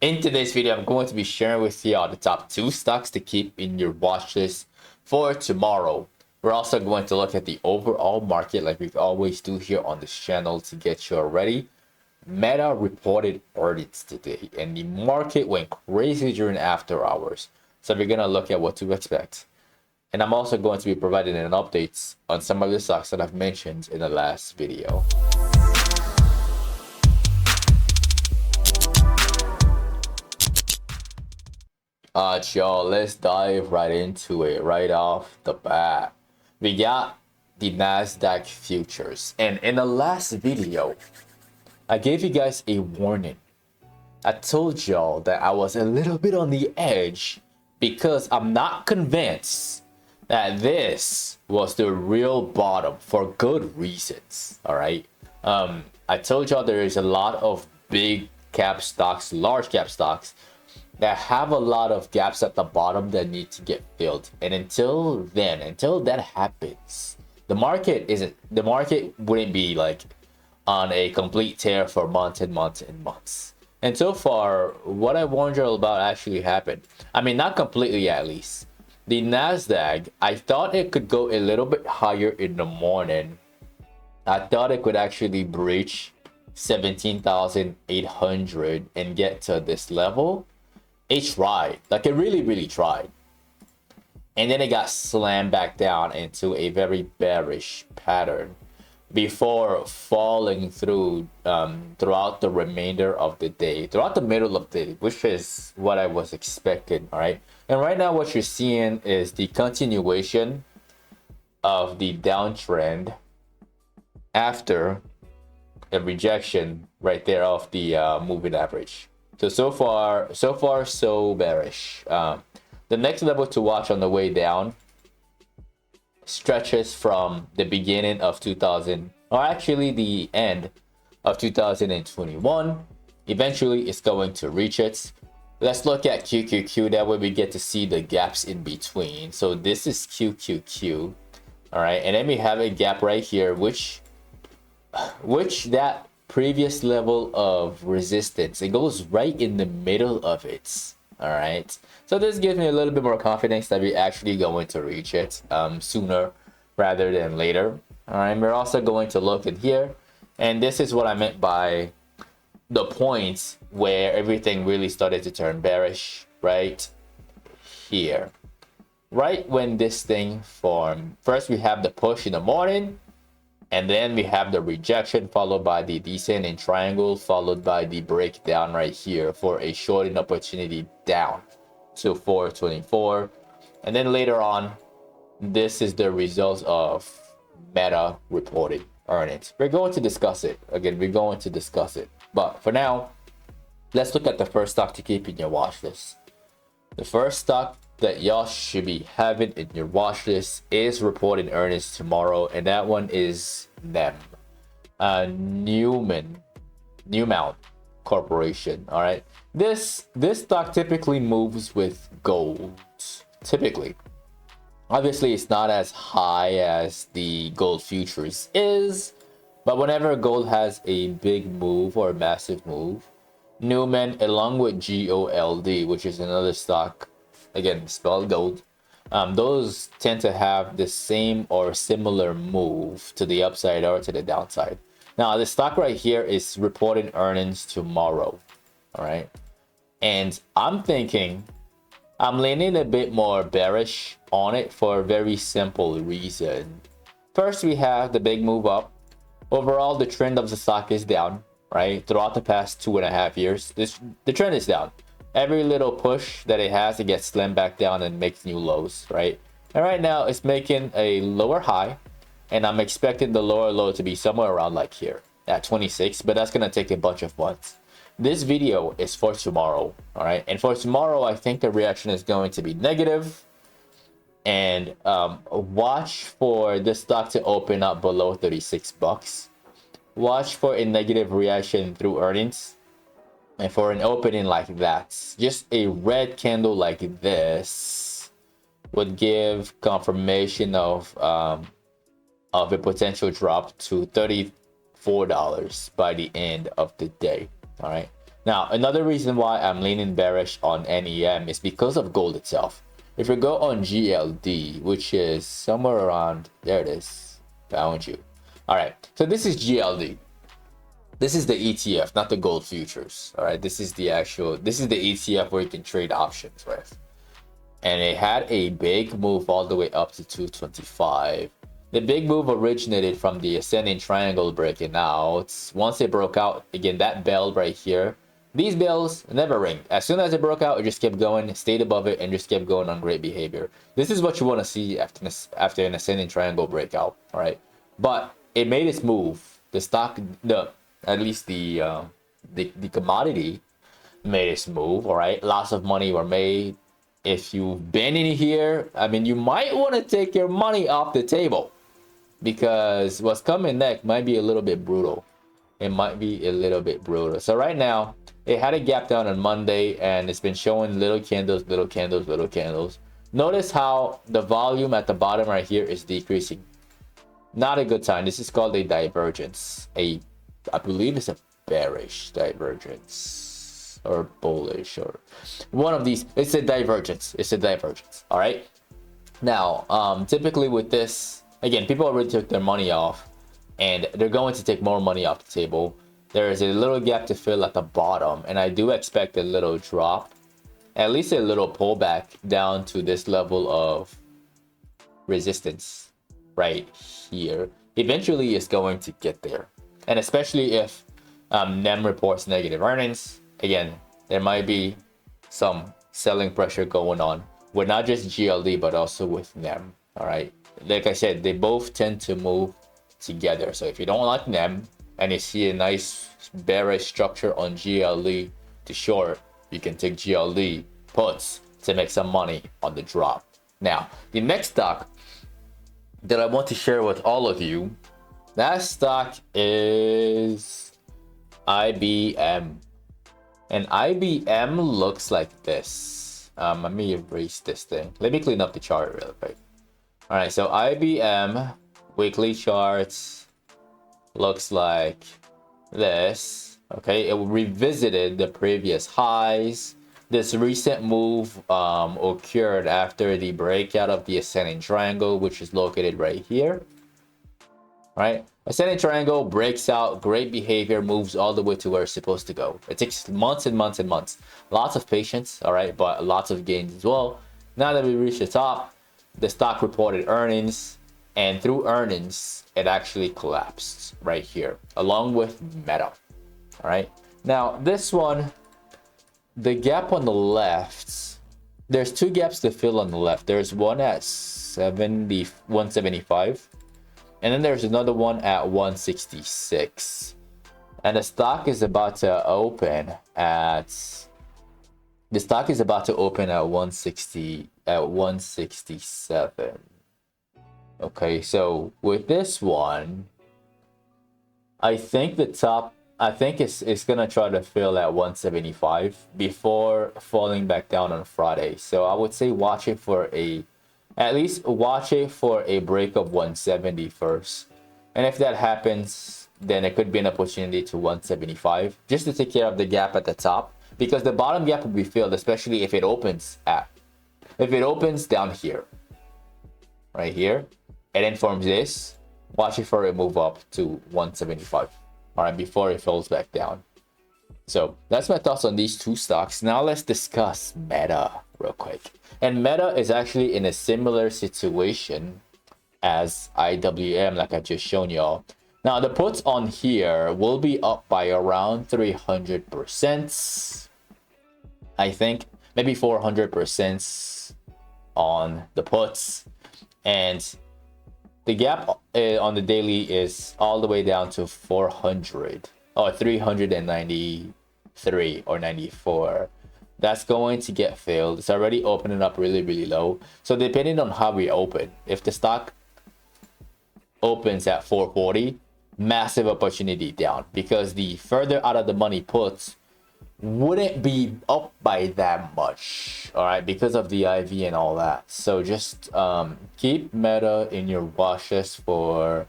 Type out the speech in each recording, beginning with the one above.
In today's video, I'm going to be sharing with you all the top 2 stocks to keep in your watch list for tomorrow. We're also going to look at the overall market like we always do here on this channel to get you ready. Meta reported earnings today and the market went crazy during after hours. So we're going to look at what to expect. And I'm also going to be providing an updates on some of the stocks that I've mentioned in the last video. Y'all, let's dive right into it right off the bat. We got the Nasdaq futures, and in the last video I gave you guys a warning. I told y'all that I was a little bit on the edge because I'm not convinced that this was the real bottom for good reasons. All right, I told y'all there is a lot of big cap stocks, large cap stocks that have a lot of gaps at the bottom that need to get filled, and until that happens, the market wouldn't be like on a complete tear for months and months and months. And so far, what I warned you about actually happened. I mean, not completely, at least. The Nasdaq, I thought it could go a little bit higher in the morning. I thought it could actually breach 17,800 and get to this level. It tried, like it really tried, and then it got slammed back down into a very bearish pattern before falling through throughout the remainder of the day, throughout the middle of the day, which is what I was expecting. All right, and right now what you're seeing is the continuation of the downtrend after a rejection right there of the moving average. So far so bearish. The next level to watch on the way down stretches from the beginning of 2000, or actually the end of 2021. Eventually it's going to reach it. Let's look at QQQ, that way we get to see the gaps in between. So this is QQQ, all right, and then we have a gap right here which that previous level of resistance, it goes right in the middle of it. All right, so this gives me a little bit more confidence that we're actually going to reach it sooner rather than later. All right, we're also going to look in here, and this is what I meant by the points where everything really started to turn bearish, right here, right when this thing formed. First we have the push in the morning, and then we have the rejection followed by the descending triangle followed by the breakdown right here for a shorting opportunity down to 424. And then later on, this is the results of Meta reported earnings. We're going to discuss it. Again, we're going to discuss it. But for now, let's look at the first stock to keep in your watch list. The first stock that y'all should be having in your watch list is reporting earnings tomorrow, and that one is them, Newmount Corporation. All right, this stock typically moves with gold. Typically, obviously it's not as high as the gold futures is, but whenever gold has a big move or a massive move, Newman, along with GOLD, which is another stock, again spelled gold, those tend to have the same or similar move to the upside or to the downside. Now the stock right here is reporting earnings tomorrow. All right, and I'm leaning a bit more bearish on it for a very simple reason. First, we have the big move up. Overall, the trend of the stock is down, right? Throughout the past 2.5 years, the trend is down. Every little push that it has, it gets slammed back down and makes new lows, right? And right now it's making a lower high, and I'm expecting the lower low to be somewhere around like here at 26, but that's gonna take a bunch of months. This video is for tomorrow, all right? And for tomorrow, I think the reaction is going to be negative, and watch for the stock to open up below 36 bucks. Watch for a negative reaction through earnings. And for an opening like that, just a red candle like this would give confirmation of a potential drop to $34 by the end of the day. All right, Now, another reason why I'm leaning bearish on NEM is because of gold itself. If we go on GLD, which is somewhere around, there it is, found you. All right, so this is GLD. This is the ETF, not the gold futures. All right, this is the ETF where you can trade options with. And it had a big move all the way up to 225. The big move originated from the ascending triangle breaking out. Once it broke out, again, that bell right here, these bells never ring. As soon as it broke out, it just kept going, stayed above it, and just kept going on great behavior. This is what you want to see after an ascending triangle breakout, all right? But it made its move. The stock, at least the commodity made its move, all right? Lots of money were made. If you've been in here, I mean, you might want to take your money off the table, because what's coming next might be a little bit brutal. It might be a little bit brutal. So right now, it had a gap down on Monday, and it's been showing little candles, little candles, little candles. Notice how the volume at the bottom right here is decreasing. Not a good sign. This is called a divergence. I believe it's a bearish divergence or bullish or one of these. It's a divergence. It's a divergence. All right. Now, typically with this, again, people already took their money off, and they're going to take more money off the table. There is a little gap to fill at the bottom, and I do expect a little drop, at least a little pullback down to this level of resistance right here. Eventually, it's going to get there, and especially if NEM reports negative earnings. Again, there might be some selling pressure going on with not just GLD, but also with NEM. All right. Like I said, they both tend to move together. So if you don't like NEM and you see a nice bearish structure on GLD to short, you can take GLD puts to make some money on the drop. Now, the next stock that I want to share with all of you, that stock is IBM. And IBM looks like this. Let me erase this thing. Let me clean up the chart real quick. All right, so IBM weekly charts looks like this. Okay, it revisited the previous highs. This recent move occurred after the breakout of the ascending triangle, which is located right here. All right, ascending triangle breaks out, great behavior, moves all the way to where it's supposed to go. It takes months and months and months. Lots of patience, all right, but lots of gains as well. Now that we reach the top, the stock reported earnings, and through earnings, it actually collapsed right here, along with Meta. All right. Now, this one, the gap on the left, there's two gaps to fill on the left. There's one at 175, and then there's another one at 166. And the stock is about to open at 167. Okay, so with this one, I think it's gonna try to fill at 175 before falling back down on Friday. So I would say at least watch it for a break of 170 first. And if that happens, then it could be an opportunity to 175 just to take care of the gap at the top, because the bottom gap will be filled, especially if it opens down here, right here, and then forms this. Watch it for a move up to 175, all right, before it falls back down. So that's my thoughts on these two stocks. Now let's discuss Meta real quick. And Meta is actually in a similar situation as IWM, like I just shown y'all. Now the puts on here will be up by around 300%. I think maybe 400% on the puts, and the gap on the daily is all the way down to 400 or 393 or 94. That's going to get filled. It's already opening up really, really low. So depending on how we open, if the stock opens at 440, massive opportunity down, because the further out of the money puts wouldn't be up by that much, all right, because of the IV and all that. So just keep Meta in your watch list for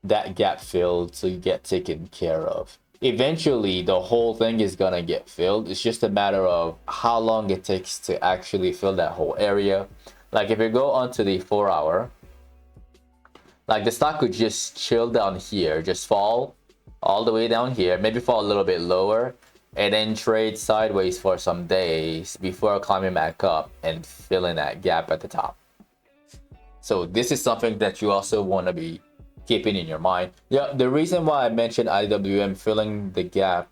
that gap filled so you get taken care of. eventually the whole thing is gonna get filled. It's just a matter of how long it takes to actually fill that whole area. Like if you go onto the 4-hour, like the stock could just chill down here, just fall all the way down here, maybe fall a little bit lower, and then trade sideways for some days before climbing back up and filling that gap at the top. So this is something that you also want to be keeping in your mind. Yeah, the reason why I mentioned IWM filling the gap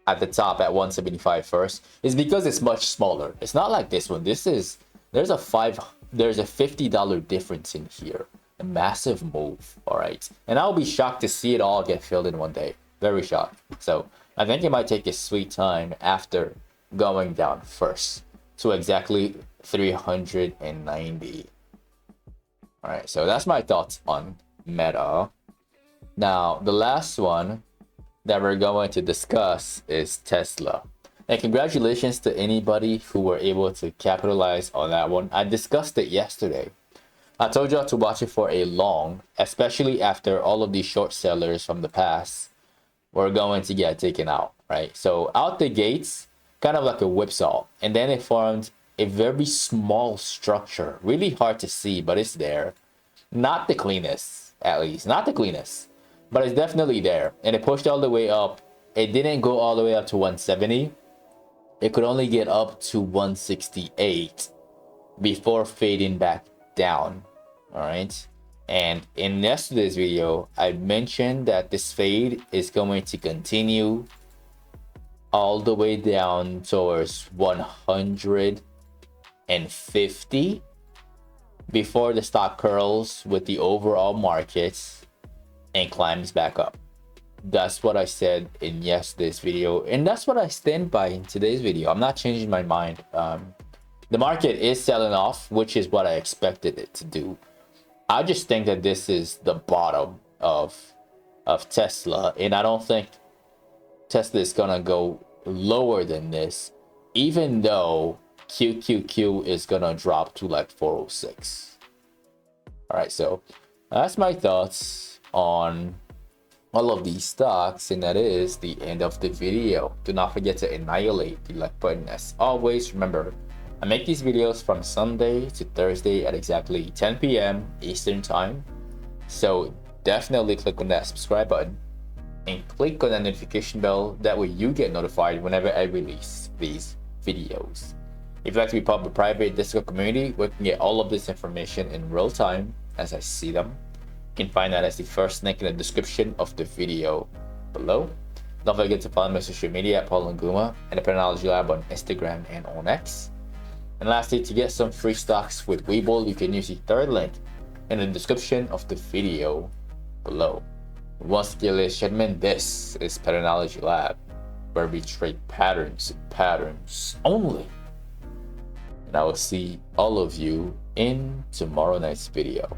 at the top at 175 first is because it's much smaller. It's not like this one. This is, there's a $50 difference in here. A massive move. All right, and I'll be shocked to see it all get filled in one day. Very shocked. So I think it might take a sweet time after going down first to exactly 390. All right, so that's my thoughts on Meta. Now the last one that we're going to discuss is Tesla. And congratulations to anybody who were able to capitalize on that one. I discussed it yesterday. I told y'all to watch it for a long, especially after all of these short sellers from the past were going to get taken out, right? So out the gates, kind of like a whipsaw, and then it formed a very small structure, really hard to see, but it's there. Not the cleanest, at least, not the cleanest, but it's definitely there. And it pushed all the way up. It didn't go all the way up to 170. It could only get up to 168 before fading back down. All right, and in yesterday's video I mentioned that this fade is going to continue all the way down towards 150 before the stock curls with the overall markets and climbs back up. That's what I said in yesterday's video, and that's what I stand by in today's video. I'm not changing my mind. The market is selling off, which is what I expected it to do. I just think that this is the bottom of Tesla, and I don't think Tesla is gonna go lower than this, even though QQQ is gonna drop to like 406. All right, so that's my thoughts on all of these stocks, and that is the end of the video. Do not forget to annihilate the like button. As always, remember, I make these videos from Sunday to Thursday at exactly 10 p.m. Eastern time. So definitely click on that subscribe button and click on that notification bell. That way you get notified whenever I release these videos. If you'd like to be part of the private Discord community where you can get all of this information in real time as I see them, you can find that as the first link in the description of the video below. Don't forget to follow my social media at Paul Nguma and the Patternology Lab on Instagram and on X. And lastly, to get some free stocks with Webull, you can use the third link in the description of the video below. Once again, ladies and gentlemen, this is Patternology Lab, where we trade patterns only. And I will see all of you in tomorrow night's video.